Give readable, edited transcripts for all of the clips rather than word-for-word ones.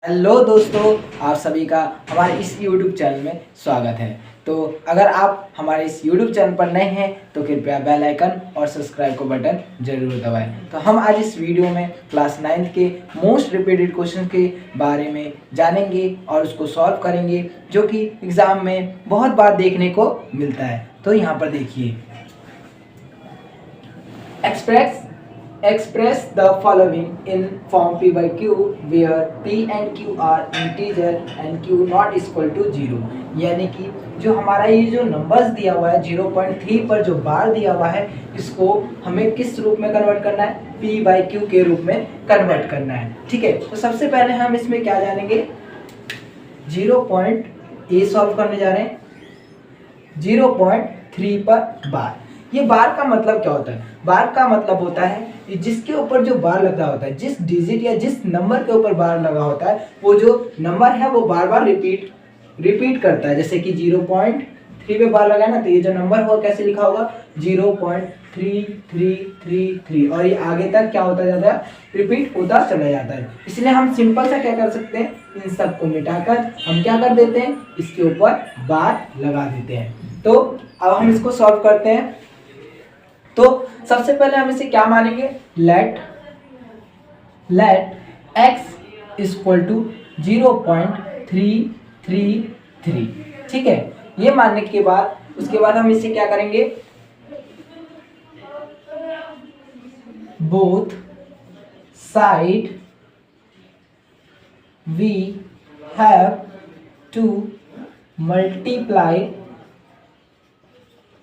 Hello दोस्तों, आप सभी का हमारे इस YouTube चैनल में स्वागत है। तो अगर आप हमारे इस YouTube चैनल पर नए हैं तो कृपया बेल आइकन और सब्सक्राइब को बटन जरूर दबाएं। तो हम आज इस वीडियो में क्लास 9th के मोस्ट रिपीटेड क्वेश्चन के बारे में जानेंगे और उसको सॉल्व करेंगे, जो कि एग्ज़ाम में बहुत बार देखने को मिलता है। तो यहाँ पर देखिए, Express the following in form p by q where p and q are integer and q not equal to 0। यानी कि जो हमारा ये जो नंबर्स दिया हुआ है 0.3 पर जो बार दिया हुआ है, इसको हमें किस रूप में कन्वर्ट करना है? p by q के रूप में कन्वर्ट करना है। ठीक है, तो सबसे पहले हम इसमें क्या जानेंगे? 0.a सॉल्व करने जा रहे हैं। 0.3 पर बार। ये बार का मतलब क्या होता है? बार का मतलब होता है कि जिसके ऊपर जो बार लगा होता है, जिस डिजिट या जिस नंबर के ऊपर बार लगा होता है, वो जो नंबर है वो बार बार रिपीट करता है। जैसे कि 0.3 पे बार लगा है ना, तो ये जो नंबर होगा कैसे लिखा होगा? 0.3333 और ये आगे तक क्या होता जाता है? रिपीट होता चला जाता है। इसलिए हम सिंपल सा क्या कर सकते हैं, इन सबको मिटाकर हम क्या कर देते हैं, इसके ऊपर बार लगा देते हैं। तो अब हम इसको सॉल्व करते हैं। तो सबसे पहले हम इसे क्या मानेंगे? Let x equal to 0.333। ठीक है, ये मानने के बाद उसके बाद हम इसे क्या करेंगे? Both side we have to multiply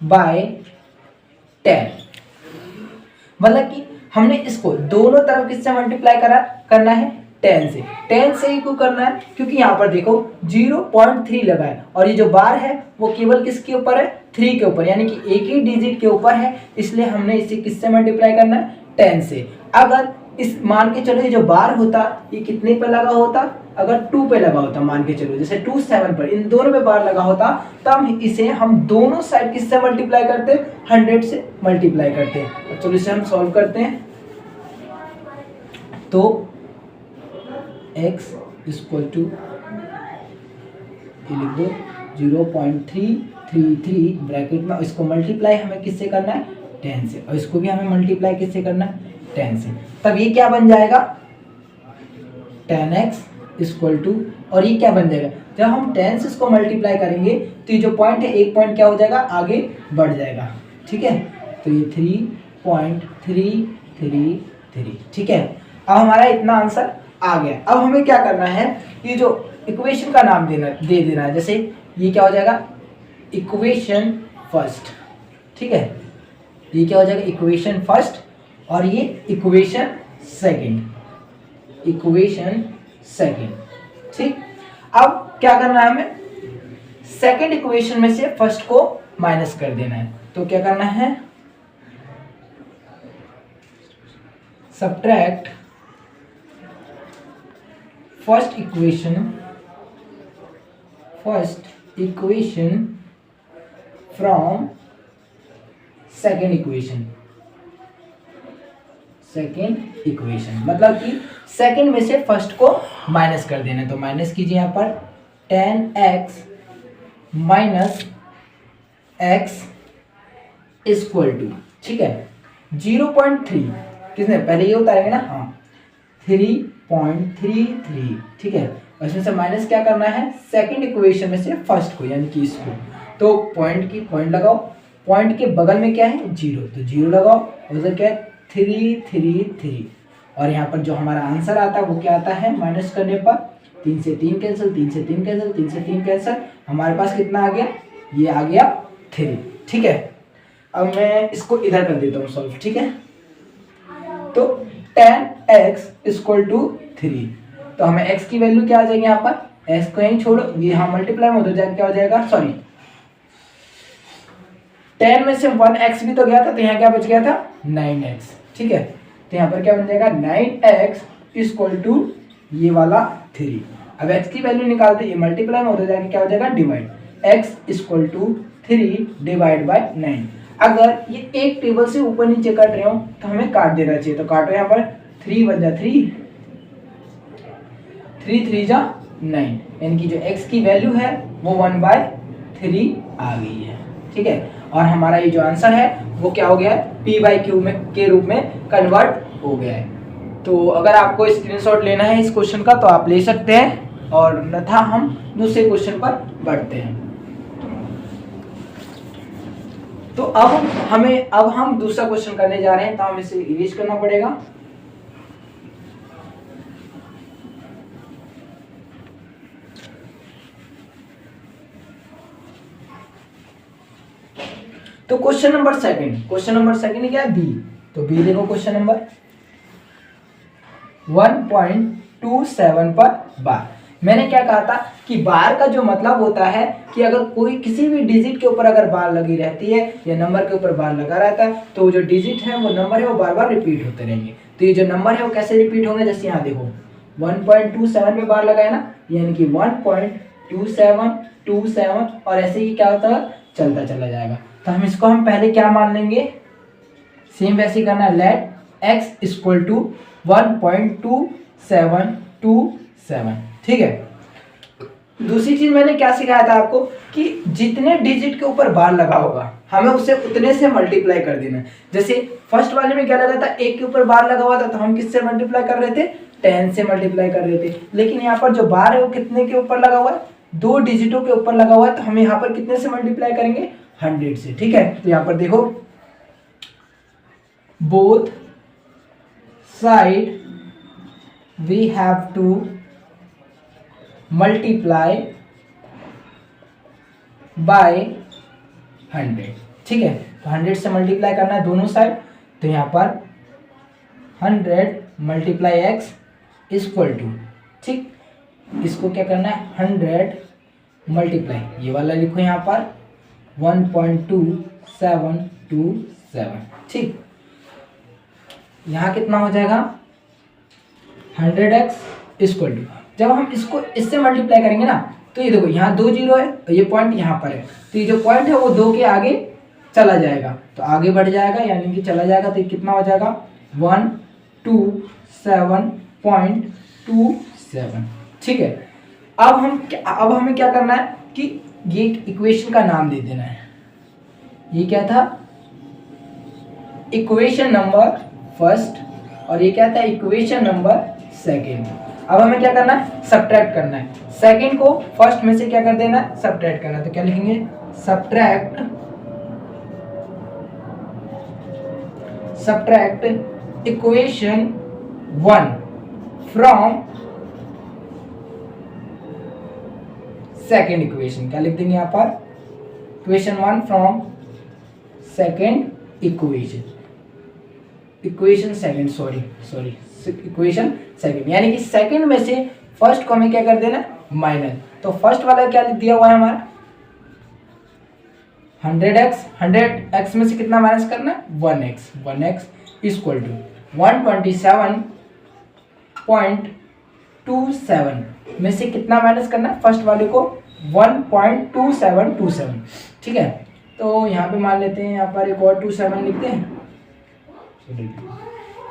by 10। मतलब कि हमने इसको दोनों तरफ किससे मल्टीप्लाई करना है? 10 से। 10 से ही क्यों करना है? क्योंकि यहाँ पर देखो 0.3 लगा है और ये जो बार है वो केवल किसके ऊपर है? 3 के ऊपर, यानी कि एक ही डिजिट के ऊपर है। इसलिए हमने इसे किससे मल्टीप्लाई करना है? 10 से। अगर इस मान के चलो ये जो बार होता ये कितने पे लगा होता? अगर 2 पे लगा होता, मान के चलो जैसे 2 7 पर, इन दोनों पे बार लगा होता, तब इसे हम दोनों साइड किससे मल्टीप्लाई करते? 100 से मल्टीप्लाई करते हैं। अब चलो इसे हम सॉल्व करते हैं। तो x इक्वल टू लिख दो 0.333 ब्रैकेट में, इसको मल्टीप्लाई हमें किससे करना है? 10 से। और इसको भी हमें मल्टीप्लाई किससे करना है? 10 से। तब ये क्या बन जाएगा? 10x इक्वल टू, और ये क्या बन जाएगा? जब हम 10 से इसको मल्टीप्लाई करेंगे तो ये जो पॉइंट है, एक पॉइंट क्या हो जाएगा? आगे बढ़ जाएगा। ठीक है, तो ये 3.333। ठीक है, अब हमारा इतना आंसर आ गया। अब हमें क्या करना है? ये जो इक्वेशन का नाम दे देना है। जैसे ये क्या हो जाएगा? Equation first. ठीक है, ये क्या हो जाएगा? इक्वेशन फर्स्ट, और ये इक्वेशन सेकंड। ठीक, अब क्या करना है हमें? सेकंड इक्वेशन में से फर्स्ट को माइनस कर देना है। तो क्या करना है? Subtract first equation from second equation. मतलब कि सेकंड में से फर्स्ट को माइनस कर देना है। तो माइनस कीजिए यहाँ पर 10x minus x equal to, ठीक है, 0.3 किसने पहले ये उतारेंगे ना? हाँ, 3.33। ठीक है, इसमें से माइनस क्या करना है? सेकंड इक्वेशन में से फर्स्ट को, यानी कि इसको। तो पॉइंट लगाओ, पॉइंट के बगल में क्या है? 0, तो 0 लगाओ, उधर क्या है? 333। और यहाँ पर जो हमारा आंसर आता है वो क्या आता है? माइनस करने पर 3 से 3 कैंसिल, 3 से 3 कैंसिल, 3 से 3 कैंसिल, हमारे पास कितना आ गया? ये आ गया 3। ठीक है, अब मैं इसको इधर कर देता हूँ सॉल्व। ठीक है, तो 10x इक्वल टू 3। तो हमें x की वैल्यू क्या आ जाएगी? यहाँ पर x को यहीं छोड़ो, ये यहाँ मल्टीप्लाई में उधर जाके क्या हो जाएगा? सॉरी, 10 में से 1x भी तो गया था, तो यहाँ क्या बच गया था? 9x। ठीक है, तो यहाँ पर क्या बन जाएगा? 9x इक्वल टू ये वाला 3। अब x की वैल्यू निकालते, ये मल्टीप्लाई में उधर जाके क्या हो जाएगा? Divide. x equal to 3 divide by 9। अगर ये एक टेबल से ऊपर नीचे कट रहे हो तो हमें काट देना चाहिए। तो काटो, यहाँ पर 3 बन जा 3 3 3 जा 9, यानी कि जो x की वैल्यू है वो 1/3 आ गई है। ठीक है, और हमारा ये जो आंसर है वो क्या हो गया है, p/q में के रूप में कन्वर्ट हो गया है। तो अगर आपको स्क्रीनशॉट लेना है इस क्वेश्चन का तो आप ले सकते हैं, और अन्यथा हम दूसरे क्वेश्चन पर बढ़ते हैं। तो अब हम दूसरा क्वेश्चन करने जा रहे हैं, तो हम इसे इरेज करना पड़ेगा। तो क्वेश्चन नंबर सेकंड क्या है, बी। तो बी देखो, क्वेश्चन नंबर 1.27 पर बार। मैंने क्या कहा था कि बार का जो मतलब होता है कि अगर कोई किसी भी डिजिट के ऊपर अगर बार लगी रहती है या नंबर के ऊपर बार लगा रहता है तो जो डिजिट है वो नंबर है वो बार बार रिपीट होते रहेंगे। तो ये जो नंबर है वो कैसे रिपीट होंगे, जैसे यहाँ देखो 1.27 में बार लगा है ना, यानी कि 1.2727 और ऐसे ही क्या होता है, चलता चला जाएगा। तो हम पहले क्या मान लेंगे, सेम वैसे ही करना है, लेट x इक्वल टू 1.2727। ठीक है, दूसरी चीज मैंने क्या सिखाया था आपको कि जितने डिजिट के ऊपर बार लगा होगा हमें उसे उतने से मल्टीप्लाई कर देना है। जैसे फर्स्ट वाले में क्या लगा था, एक के ऊपर बार लगा हुआ था तो हम किससे मल्टीप्लाई कर रहे थे, 10 से मल्टीप्लाई कर रहे थे। लेकिन यहाँ पर जो बार है वो कितने के ऊपर लगा हुआ है, 2 डिजिटों के ऊपर लगा हुआ है, तो हम यहाँ पर कितने से मल्टीप्लाई करेंगे, 100 से। ठीक है, तो यहाँ पर देखो both side we have to multiply by 100। ठीक है, तो 100 से मल्टीप्लाई करना है दोनों साइड। तो यहाँ पर 100 मल्टीप्लाई x इक्वल टू, ठीक, इसको क्या करना है, 100 मल्टीप्लाई, ये वाला लिखो यहाँ पर 1.2727। ठीक, यहाँ कितना हो जाएगा, 100x इक्वल टू, जब हम इसको इससे मल्टीप्लाई करेंगे ना तो ये देखो यहाँ 2 जीरो है और ये पॉइंट यहाँ पर है, तो ये जो पॉइंट है वो 2 के आगे चला जाएगा, तो आगे बढ़ जाएगा, यानी कि चला जाएगा, तो ये कितना हो जाएगा 127.27। ठीक है, अब हमें क्या करना है कि ये इक्वेशन का नाम दे देना है। ये क्या था, इक्वेशन नंबर फर्स्ट, और ये क्या था, इक्वेशन नंबर सेकेंड। अब हमें क्या करना है, सब्ट्रैक्ट करना है, सेकेंड को फर्स्ट में से क्या कर देना है, सब्ट्रैक्ट करना है। तो क्या लिखेंगे, subtract equation 1 from second equation. क्या लिख देंगे यहाँ पर, equation 1 from second equation second, equation second, यानी कि सेकेंड में से फर्स्ट को हमें क्या कर देना, माइनस। तो फर्स्ट वाला क्या दिया हुआ है हमारा 100x में से कितना माइनस करना है, 1x इक्वल टू 127.27 में से कितना माइनस करना है, फर्स्ट वाले को 1.2727। ठीक है, तो यहाँ पे मान लेते हैं, यहाँ पर एक और 27 लिखते हैं।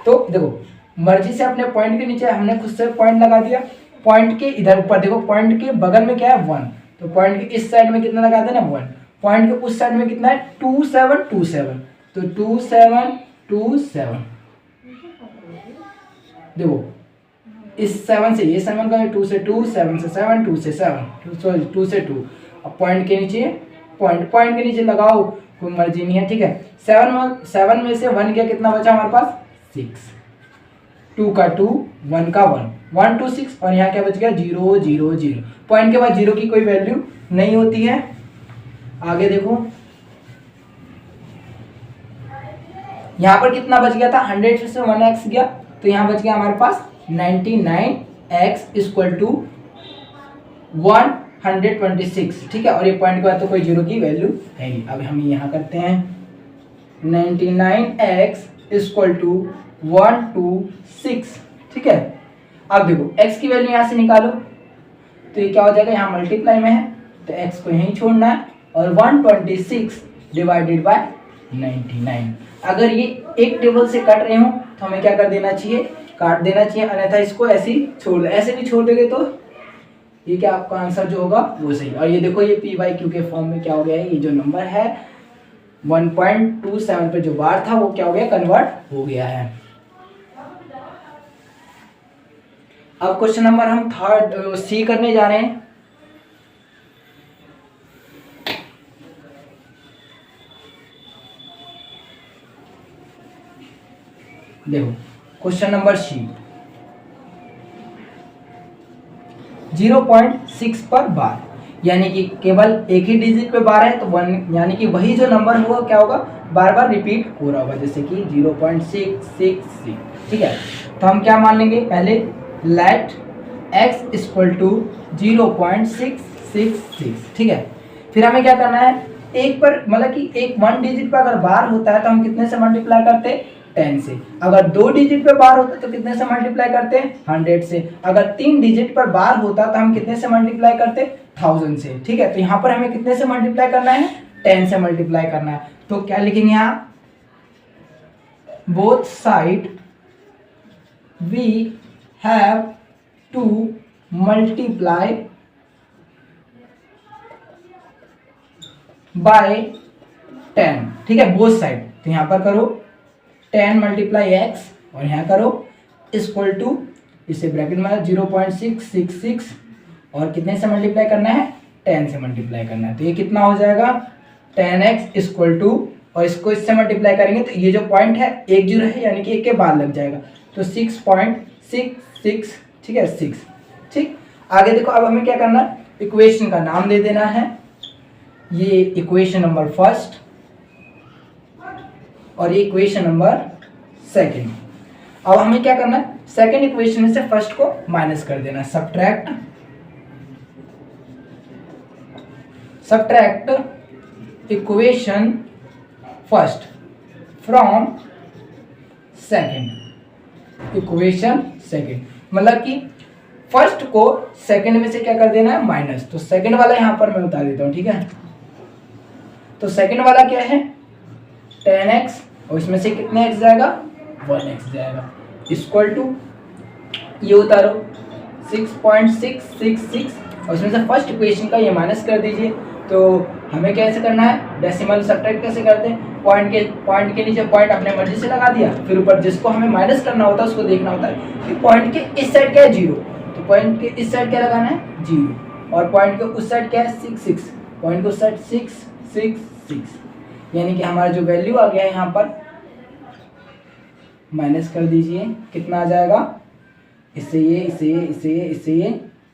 तो देखो मर्जी से अपने पॉइंट के नीचे हमने खुद से पॉइंट लगा दिया, पॉइंट के इधर ऊपर देखो, पॉइंट के बगल में क्या है 1, तो पॉइंट के इस साइड में कितना लगा देना 1, पॉइंट के उस साइड में कितना है 2727, तो 2727। देखो इस 7 से ये 7 का 2 से 2, 7 से 7, 2 से 7, 2 से 2। अब पॉइंट के नीचे पॉइंट के नीचे लगाओ, कोई मर्जी नहीं है। ठीक है, 7 में से 1 गया, कितना बचा हमारे पास 6, 2 का 2, 1 का 1, 1 2 6, और यहाँ क्या बच गया 0 0 0। पॉइंट के बाद 0 की कोई वैल्यू नहीं होती है। आगे देखो यहाँ पर कितना बच गया था, 100 से 1x गया, तो यहाँ बच गया हमारे पास 99x इक्वल टू 126। ठीक है, और ये पॉइंट के बाद तो कोई 0 की वैल्यू है नहीं। अब हम यहाँ करते हैं 99x इक्वल टू 126। ठीक है, अब देखो x की वैल्यू यहाँ से निकालो, तो ये क्या हो जाएगा, यहाँ मल्टीप्लाई में है तो x को यहीं छोड़ना है, और 126 डिवाइडेड बाय 99। अगर ये एक टेबल से कट रहे हो तो हमें क्या कर देना चाहिए, काट देना चाहिए, अन्यथा इसको ऐसे ही छोड़, ऐसे भी छोड़ देंगे तो ये क्या आपका आंसर जो होगा वो सही। और ये देखो ये p/q के फॉर्म में क्या हो गया है, ये जो नंबर है 1.27 पे जो बार था वो क्या हो गया, कन्वर्ट हो गया है। अब क्वेश्चन नंबर हम थर्ड सी करने जा रहे हैं। देखो क्वेश्चन नंबर सी, 0.6 पर बार, यानी कि केवल एक ही डिजिट पे बार है तो 1, यानी कि वही जो नंबर होगा क्या होगा, बार बार रिपीट हो रहा होगा, जैसे कि 0.666। ठीक है, तो हम क्या मान लेंगे, पहले लेट x इक्वल टू 0.666। ठीक है, फिर हमें क्या करना है, एक पर मतलब कि एक 1 डिजिट पर अगर बार होता है तो हम कितने से मल्टीप्लाई करते हैं, 10 से। अगर 2 डिजिट पर बार होता है तो कितने से मल्टीप्लाई करते हैं, 100 से। अगर 3 डिजिट पर बार होता तो हम कितने से मल्टीप्लाई करते, 1000 से। ठीक है, तो यहाँ पर हमें कितने से मल्टीप्लाई करना है, 10 से मल्टीप्लाई करना है। तो क्या लिखेंगे यहाँ, both side we have to multiply by 10। ठीक है, बोथ साइड, तो यहाँ पर करो 10 मल्टीप्लाई एक्स और यहाँ करो इक्वल टू, इसे ब्रैकेट में 0.666 और कितने से मल्टीप्लाई करना है, 10 से मल्टीप्लाई करना है। तो ये कितना हो जाएगा, 10x इक्वल टू, और इसको इससे मल्टीप्लाई करेंगे तो ये जो पॉइंट है 1 0 है, यानी कि एक के बाद लग जाएगा, तो 6.66। ठीक है, 6। ठीक, आगे देखो, अब हमें क्या करना है, इक्वेशन का नाम दे देना है, ये इक्वेशन नंबर फर्स्ट और ये इक्वेशन नंबर सेकंड। अब हमें क्या करना है, सेकंड इक्वेशन में से फर्स्ट को माइनस कर देना, subtract equation first from second, equation second, मतलब कि फर्स्ट को सेकंड में से क्या कर देना है, माइनस। तो सेकंड वाला यहां पर मैं बता देता हूं। ठीक है, तो सेकंड वाला क्या है, 10x और इसमें से कितने x जाएगा, 1x जाएगा, इक्वल टू ये उतारो 6.666 और इसमें से फर्स्ट इक्वेशन का ये माइनस कर दीजिए। तो हमें कैसे करना है, डेसिमल सब्ट्रैक्ट कैसे करते हैं, पॉइंट के नीचे पॉइंट अपने मर्जी से लगा दिया, फिर ऊपर जिसको हमें माइनस करना होता है उसको देखना होता है कि पॉइंट के इस साइड क्या है, 0, तो पॉइंट के इस साइड क्या लगाना है, 0, और पॉइंट के उस साइड क्या है, 6, पॉइंट के उस साइड 6, यानी कि हमारा जो वैल्यू आ गया है यहाँ पर माइनस कर दीजिए, कितना आ जाएगा, इससे ये 0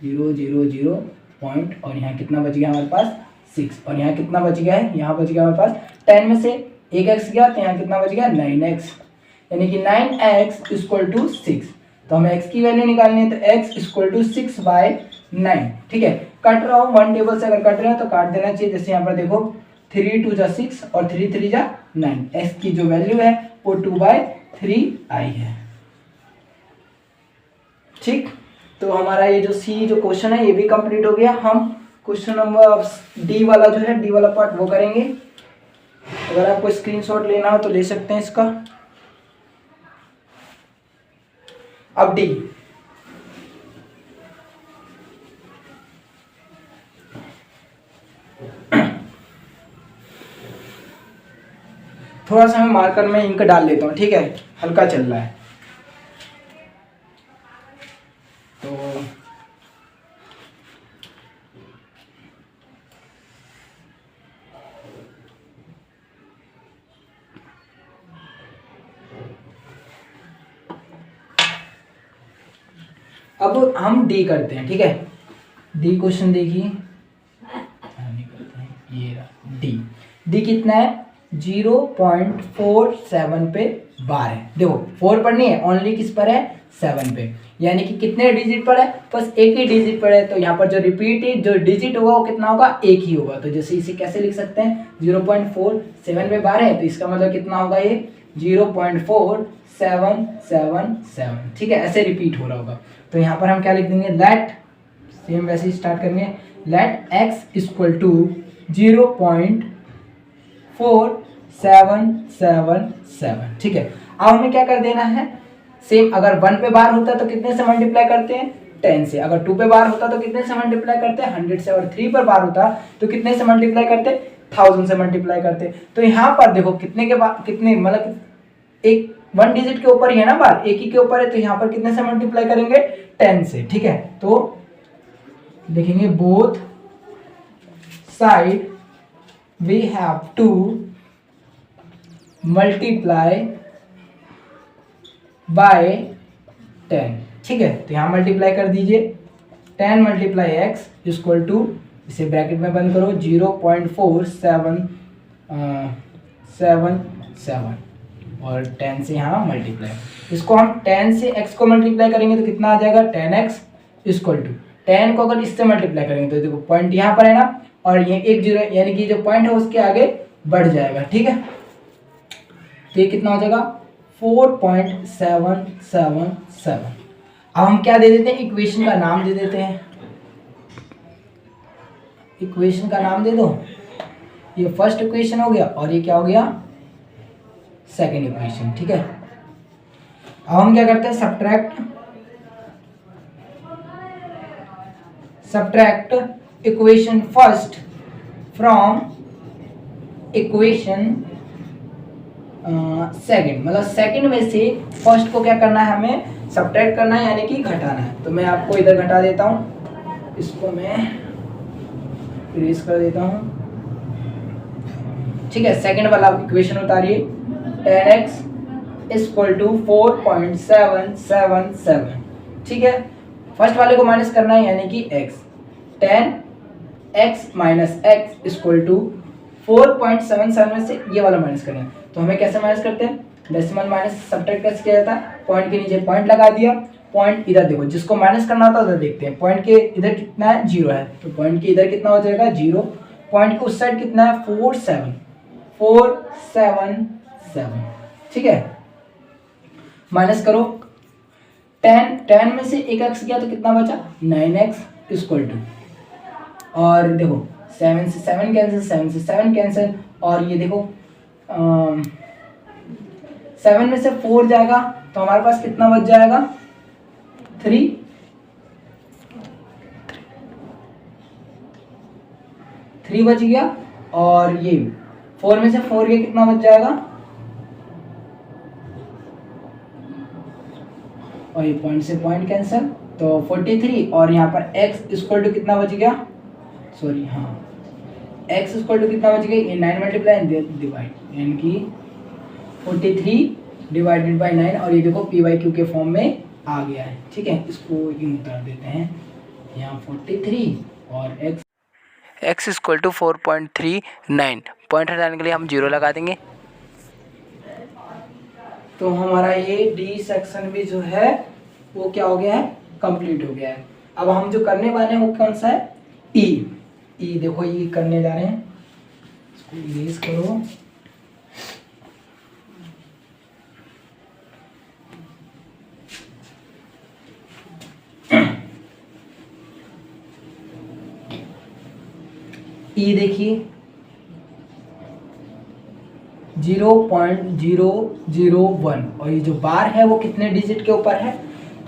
0 0 पॉइंट, और यहाँ कितना बच गया हमारे पास, 6, और यहाँ कितना बच गया है, यहाँ बच गया हमारे पास 10 में से 1x गया तो यहाँ कितना बच गया, 9x, यानी कि 9x इक्वल टू 6। तो हमें x की वैल्यू निकालनी है, तो x इक्वल टू 6/9। ठीक है, कट रहा हूँ 1 टेबल से, अगर कट रहे हो तो काट देना चाहिए, जैसे यहाँ पर देखो 3 2 जा 6 और 3 3 जा 9, x की जो वैल्यू है वो 2/3 आई है। ठीक, तो हमारा ये जो सी जो क्वेश्चन है ये भी कंप्लीट हो गया। हम क्वेश्चन नंबर डी वाला जो है, डी वाला पार्ट वो करेंगे। अगर आपको स्क्रीनशॉट लेना हो तो ले सकते हैं इसका। अब डी, थोड़ा सा मैं मार्कर में इंक डाल लेता हूँ। ठीक है, हल्का चल रहा है तो अब हम डी करते हैं। ठीक है, डी क्वेश्चन देखिए, ये रहा डी। डी कितना है, 0.47 पे बार है। देखो 4 पर नहीं है, ओनली किस पर है, 7 पे, यानी कि कितने डिजिट पर है, बस एक ही डिजिट पर है। तो यहाँ पर जो रिपीट जो डिजिट होगा वो कितना होगा, एक ही होगा। तो जैसे इसे कैसे लिख सकते हैं, 0.47 पे बार है तो इसका मतलब कितना होगा, ये 0.4777। ठीक है, ऐसे रिपीट हो रहा होगा। तो यहाँ पर हम क्या लिख देंगे, लेट, सेम वैसे ही स्टार्ट करेंगे, लेट x इक्वल टू 0.4777। ठीक है, अब हमें क्या कर देना है, सेम अगर 1 पे बार होता है तो कितने से मल्टीप्लाई करते हैं 10 से, अगर 2 पे बार होता तो कितने से मल्टीप्लाई करते हैं 100 से, और 3 पर बार होता तो कितने से मल्टीप्लाई करते 1000 से मल्टीप्लाई करते। तो यहाँ पर देखो कितने के बाद कितने, मतलब एक 1 डिजिट के ऊपर ही है ना बार, एक ही के ऊपर है, तो यहाँ पर कितने से मल्टीप्लाई करेंगे 10 से। ठीक है, तो देखेंगे both side we have to multiply by 10। ठीक है, तो यहाँ मल्टीप्लाई कर दीजिए 10 मल्टीप्लाई एक्स इक्वल टू, इसे ब्रैकेट में बंद करो 0.4777 और 10 से यहाँ मल्टीप्लाई। इसको हम 10 से x को मल्टीप्लाई करेंगे तो कितना आ जाएगा 10x इक्वल टू 10 को अगर इससे मल्टीप्लाई करेंगे तो देखो पॉइंट यहाँ पर है ना, और ये एक जीरो यानी कि जो पॉइंट है उसके आगे बढ़ जाएगा। ठीक है, तो ये कितना हो जाएगा 4.777। अब हम क्या दे देते हैं, इक्वेशन का नाम दे देते हैं, इक्वेशन का नाम दे दो। ये फर्स्ट इक्वेशन हो गया और ये क्या हो गया सेकंड इक्वेशन। ठीक है, अब हम क्या करते हैं subtract equation first from equation second, मतलब सेकंड में से फर्स्ट को क्या करना है हमें सब्ट्रैक्ट करना है यानी कि घटाना है। तो मैं आपको इधर घटा देता हूँ, इसको मैं इरेज कर देता हूँ। ठीक है, सेकंड वाला इक्वेशन उतारिए 10x इक्वल टू 4.777। ठीक है, फर्स्ट वाले को माइनस करना है यानी कि x, 10x minus x equal to 4.77 में से ये वाला माइनस करना है। तो हमें कैसे माइनस करते हैं, डेसिमल माइनस सब्ट्रैक्ट कैसे किया जाता है, पॉइंट के नीचे पॉइंट लगा दिया, पॉइंट इधर देखो जिसको माइनस करना होता है उधर देखते हैं, पॉइंट के इधर कितना है 0 है, तो पॉइंट के इधर कितना हो जाएगा 0, पॉइंट के उस साइड कितना है 477। ठीक है, माइनस करो 10 में से एक एक्स गया तो कितना बचा 9x इक्वल टू, और देखो 7 से 7 कैंसिल, 7 से 7 कैंसिल, और ये देखो 7 में से 4 जाएगा तो हमारे पास कितना बच जाएगा 3 बच गया, और ये 4 में से 4 के कितना बच जाएगा, और ये पॉइंट से पॉइंट कैंसिल तो 43, और यहाँ पर x इक्वल टू कितना बच गया, सॉरी हाँ x इक्वल टू कितना बच गया, ये 9 मल्टीप्लाई डिवाइड यानी कि 43 डिवाइडेड बाई 9, और ये देखो p/q के फॉर्म में आ गया है। ठीक है, इसको यूँ उतार देते हैं यहाँ 43 और x इक्वल टू 4.39, पॉइंट हटाने के लिए हम 0 लगा देंगे। तो हमारा ये डी सेक्शन भी जो है वो क्या हो गया है कंप्लीट हो गया है। अब हम जो करने वाले हैं वो कौन सा है ई देखो ये करने जा रहे हैं, इसको इरेज करो। ई देखिए 0.001, और ये जो बार है वो कितने डिजिट के ऊपर है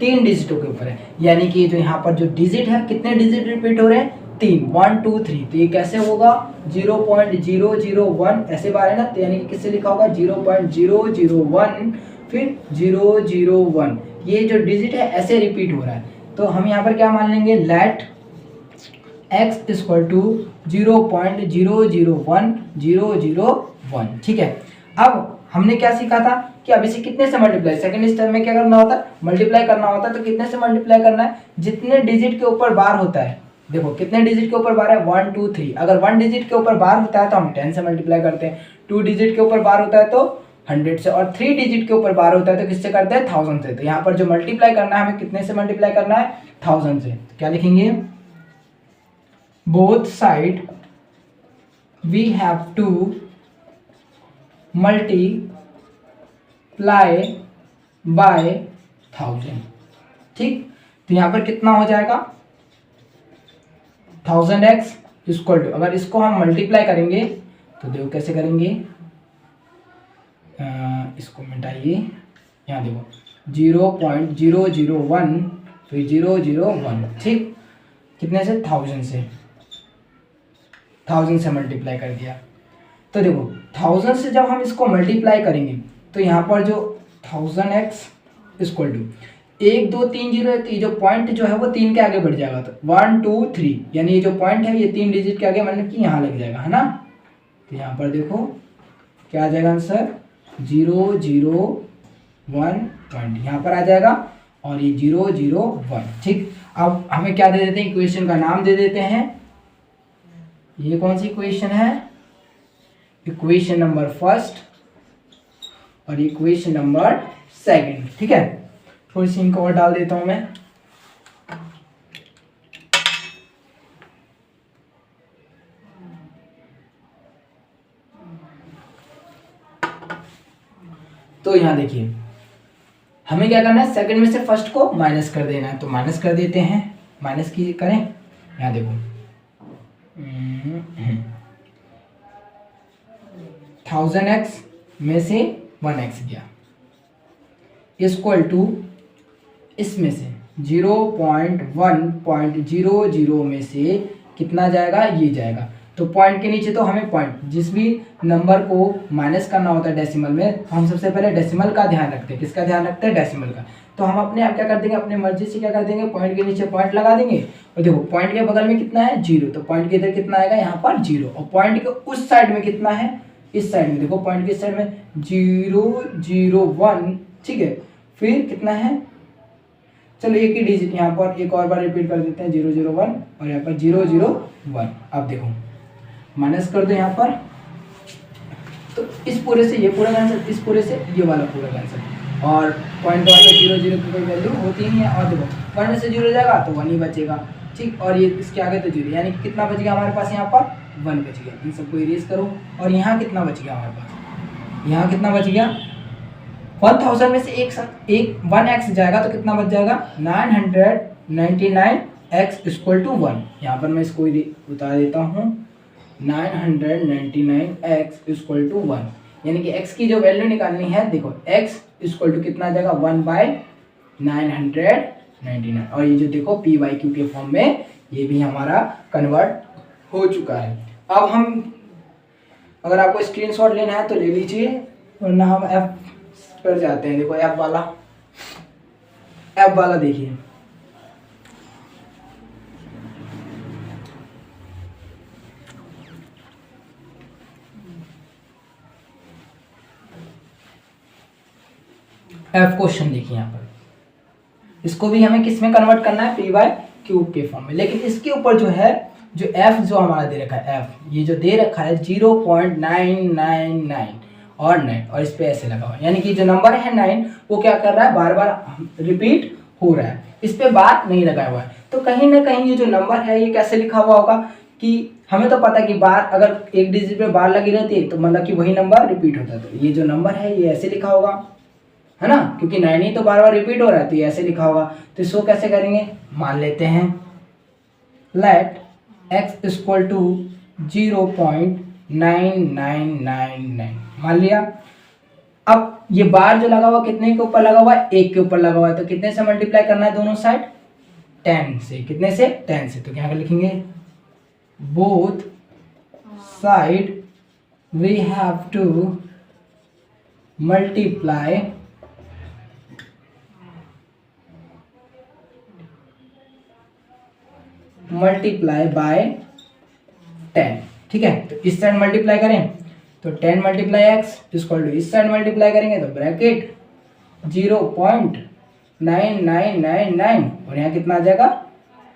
3 डिजिटों के ऊपर है, यानी कि जो यहाँ पर जो डिजिट है कितने डिजिट रिपीट हो रहे हैं 3, 1 2 3, तो ये कैसे होगा 0.001 ऐसे बार है ना, तो यानी कि किससे लिखा होगा 0.001 फिर 001, ये जो डिजिट है ऐसे रिपीट हो रहा है। तो हम यहाँ पर क्या मान लेंगे लेट x इक्वल टू 0.001001। ठीक है, अब हमने क्या सीखा था कि अब इसे कितने से मल्टीप्लाई, सेकंड स्टेप में क्या करना होता है मल्टीप्लाई करना होता है, तो कितने से मल्टीप्लाई करना है जितने डिजिट के ऊपर बार होता है। देखो कितने डिजिट के ऊपर बार है 1 2 3, अगर 1 डिजिट के ऊपर बार होता है तो हम 10 से मल्टीप्लाई करते हैं, 2 डिजिट के ऊपर बार होता है तो 100 से, और 3 डिजिट के ऊपर बार होता है तो किससे करते हैं 1000 से। तो यहाँ पर जो मल्टीप्लाई करना है हमें कितने से मल्टीप्लाई करना है 1000 से। तो क्या लिखेंगे both side we have to multiply by 1000। ठीक, तो यहाँ पर कितना हो जाएगा 1000x इक्वल टू, अगर इसको हम मल्टीप्लाई करेंगे तो देखो कैसे करेंगे, इसको मिटाइए, यहाँ देखो 0.001 फिर 001, ठीक, कितने से 1000 से मल्टीप्लाई कर दिया। तो देखो 1000 से जब हम इसको मल्टीप्लाई करेंगे तो यहाँ पर जो 1000x इक्वल टू 1 2 3 0 है, तो ये जो पॉइंट जो है वो 3 के आगे बढ़ जाएगा, तो 1 2 3, यानी ये जो पॉइंट है ये 3 डिजिट के आगे मतलब कि यहाँ लग जाएगा, है ना। तो यहाँ पर देखो क्या आ जाएगा आंसर, 001 पॉइंट यहाँ पर आ जाएगा और ये 001, ठीक। अब हमें क्या दे देते हैं, इक्वेशन का नाम दे देते हैं। ये कौन सी इक्वेशन है, इक्वेशन नंबर फर्स्ट और इक्वेशन नंबर सेकंड, ठीक है। थोड़ी सी इनको और डाल देता हूं मैं। तो यहां देखिए हमें क्या करना है, सेकंड में से फर्स्ट को माइनस कर देना है, तो माइनस कर देते हैं। माइनस की करें, यहां देखो 1000x में से 1x गया इक्वल टू इसमें से 0.1.00 में से कितना जाएगा, ये जाएगा। तो पॉइंट के नीचे तो हमें पॉइंट, जिस भी नंबर को माइनस करना होता है डेसिमल में, तो हम सबसे पहले डेसिमल का ध्यान रखते हैं। किसका ध्यान रखते हैं, डेसिमल का। तो हम अपने आप क्या कर देंगे, अपने मर्जी से क्या कर देंगे, पॉइंट के नीचे पॉइंट लगा देंगे। और देखो पॉइंट के बगल में कितना है, 0, तो पॉइंट के इधर कितना आएगा, यहाँ पर 0, और पॉइंट के उस साइड में कितना है, इस साइड में देखो, पॉइंट के इस साइड में 001, ठीक है। फिर कितना है, चलो एक ही डिजिट यहाँ पर एक और बार रिपीट कर देते हैं, 001 और यहाँ पर 001। अब देखो माइनस कर दो यहाँ पर, तो इस पूरे से ये पूरा आंसर, इस पूरे से ये वाला पूरा आंसर, और पॉइंट वाला 0 0 की कोई वैल्यू होती नहीं है। और देखो 1 में से 0 जाएगा तो 1 ही बचेगा, ठीक। और ये इसके आगे तो 0, यानी कितना बच गया हमारे पास, यहाँ पर 1 बच गया। इन सबको इरेज करो, और यहाँ कितना बच गया हमारे पास, यहाँ कितना बच गया, 1000 में से एक 1x जाएगा तो कितना बच जाएगा, 999x इक्वल टू 1। यहाँ पर मैं इसको बता देता हूँ, 999x इक्वल टू 1, यानी कि x की जो वैल्यू निकालनी है, देखो x इक्वल टू कितना आ जाएगा, 1/999। और ये जो देखो p/q के फॉर्म में ये भी हमारा कन्वर्ट हो चुका है। अब हम, अगर आपको स्क्रीनशॉट लेना है तो ले लीजिए, वरना हम f पर जाते हैं। देखो f वाला देखिए, f क्वेश्चन देखिए यहाँ पर, इसको भी हमें किस में कन्वर्ट करना है, p/q के फॉर्म में। लेकिन इसके ऊपर जो है, जो f जो हमारा दे रखा है, f ये जो दे रखा है 0.999 और 9, और इस पे ऐसे लगा हुआ है, यानी कि जो नंबर है 9 वो क्या कर रहा है, बार बार रिपीट हो रहा है, इस पे बार नहीं लगा हुआ है। तो कहीं ना कहीं ये जो नंबर है ये कैसे लिखा हुआ होगा, कि हमें तो पता है कि बार अगर एक डिजिट पे बार लगी रहती है तो मतलब कि वही नंबर रिपीट होता है। तो ये जो नंबर है ये ऐसे लिखा होगा, है ना, क्योंकि 9 ही तो बार बार रिपीट हो रहा है, तो ये ऐसे लिखा होगा। तो इसको कैसे करेंगे, मान लेते हैं लेट x इक्वल टू 0.9999, मान लिया। अब ये बार जो लगा हुआ कितने के ऊपर लगा हुआ है, 1 के ऊपर लगा हुआ है, तो कितने से मल्टीप्लाई करना है दोनों साइड, 10 से। कितने से, 10 से। तो क्या लिखेंगे, both side we have to multiply by 10, ठीक है। तो इस साइड मल्टीप्लाई करें तो 10 × x इक्वल टू, इस साइड मल्टीप्लाई करेंगे तो ब्रैकेट 0.9999 और यहाँ कितना आ जाएगा,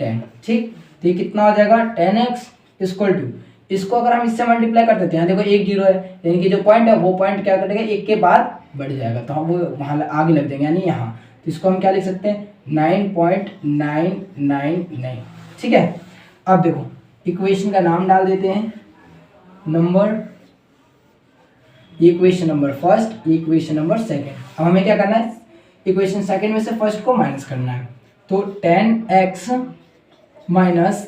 10, ठीक। तो ये कितना हो जाएगा, 10x इक्वल टू, इसको अगर हम इससे मल्टीप्लाई कर देते हैं, यहाँ देखो 1 0 है, यानी कि जो पॉइंट है वो पॉइंट क्या करेगा, 1 के बाद बढ़ जाएगा, तो हम वो वहाँ आगे लग जाएंगे, यानी यहाँ। तो इसको हम क्या लिख सकते हैं, 9.999, ठीक है। अब देखो इक्वेशन का नाम डाल देते हैं, number, equation number first, equation number second. अब हमें क्या करना है, इक्वेशन सेकंड में से फर्स्ट को माइनस करना है। तो 10x minus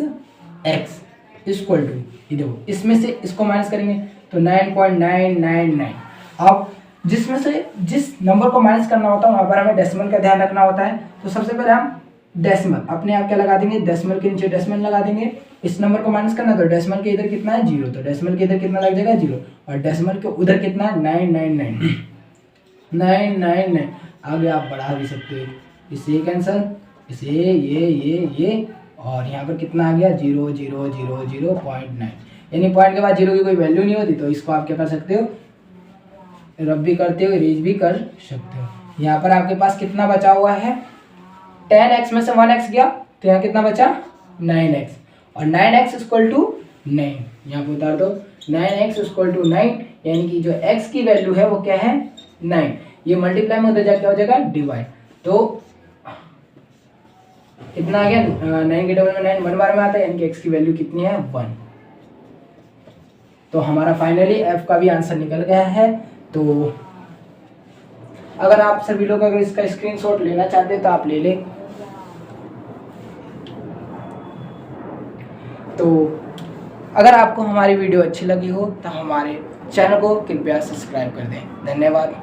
x equal to, ये देखो इसमें से इसको माइनस करेंगे तो 9.999। अब जिसमें से जिस नंबर को माइनस करना होता है वहाँ पर हमें डेसिमल का ध्यान रखना होता है। तो सबसे पहले हम डेसिमल अपने आप क्या लगा देंगे, डेसिमल के नीचे डेसिमल लगा देंगे। इस नंबर को माइनस करना तो डेसिमल के इधर कितना है 0, तो डेसिमल के इधर कितना लग जाएगा 0, और डेसिमल के उधर कितना है 999 आगे आप बढ़ा भी सकते हो, इससे कैंसल, इसे ये और यहाँ पर कितना आ गया 0.000.9, यानी पॉइंट के बाद 0 की कोई वैल्यू नहीं होती। तो इसको आप क्या कर सकते हो, रब भी करते हो, इरेज भी कर सकते हो। यहाँ पर आपके पास कितना बचा हुआ है, 10x में से 1x गया तो यहाँ कितना बचा 9x, और 9x इक्वल टू 9, यहाँ पे उतार दो 9x इक्वल टू 9, यानी कि जो x की वैल्यू है वो क्या है 9, ये मल्टीप्लाई में उधर जाके हो जाएगा डिवाइड, तो कितना आ गया 9 के डबल में 9 1 बार में आता है, यानी कि x की वैल्यू कितनी है 1। तो हमारा फाइनली f का भी आंसर निकल गया है। तो अगर आप सभी लोग अगर इसका स्क्रीनशॉट लेना चाहते हैं तो आप ले लें। तो अगर आपको हमारी वीडियो अच्छी लगी हो तो हमारे चैनल को कृपया सब्सक्राइब कर दें। धन्यवाद।